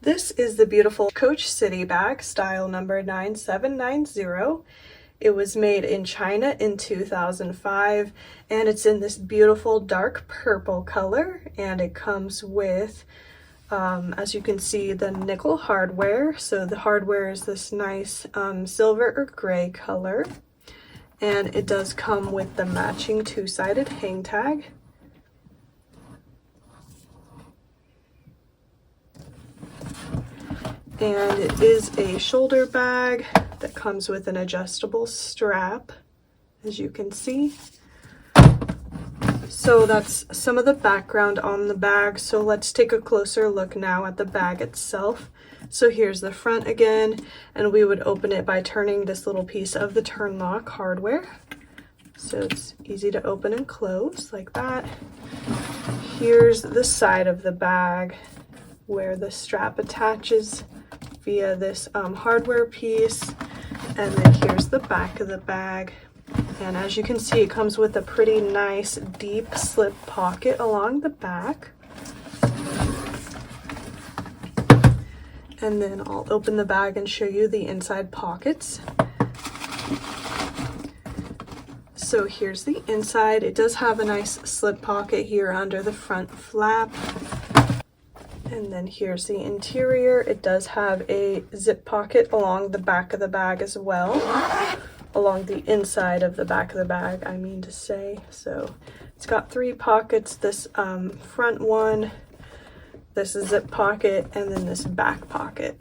This is the beautiful Coach City bag, style number 9790. It was made in China in 2005, and it's in this beautiful dark purple color, and it comes with, as you can see, the nickel hardware. So the hardware is this nice silver or gray color, and it does come with the matching two-sided hang tag. And it is a shoulder bag that comes with an adjustable strap, as you can see. So that's some of the background on the bag. So let's take a closer look now at the bag itself. So here's the front again, and we would open it by turning this little piece of the turn lock hardware. So it's easy to open and close like that. Here's the side of the bag where the strap attaches via this hardware piece, and then here's the back of the bag. And as you can see, it comes with a pretty nice deep slip pocket along the back. And then I'll open the bag and show you the inside pockets. So here's the inside. It does have a nice slip pocket here under the front flap. And then here's the interior. It does have a zip pocket along the back of the bag as well. Along the inside of the back of the bag, I mean to say. So it's got 3 pockets, this front one, this zip pocket, and then this back pocket.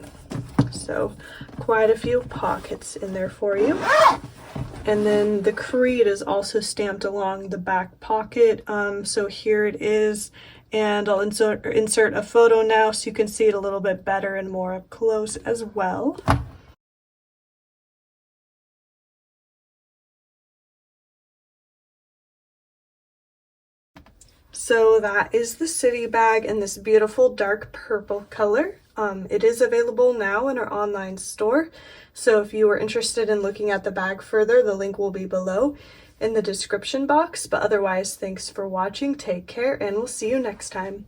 So quite a few pockets in there for you. And then the Creed is also stamped along the back pocket. So here it is. And I'll insert a photo now so you can see it a little bit better and more up close as well. So that is the City bag in this beautiful dark purple color. It is available now in our online store. So if you are interested in looking at the bag further, the link will be below in the description box. But otherwise, thanks for watching, take care, and we'll see you next time.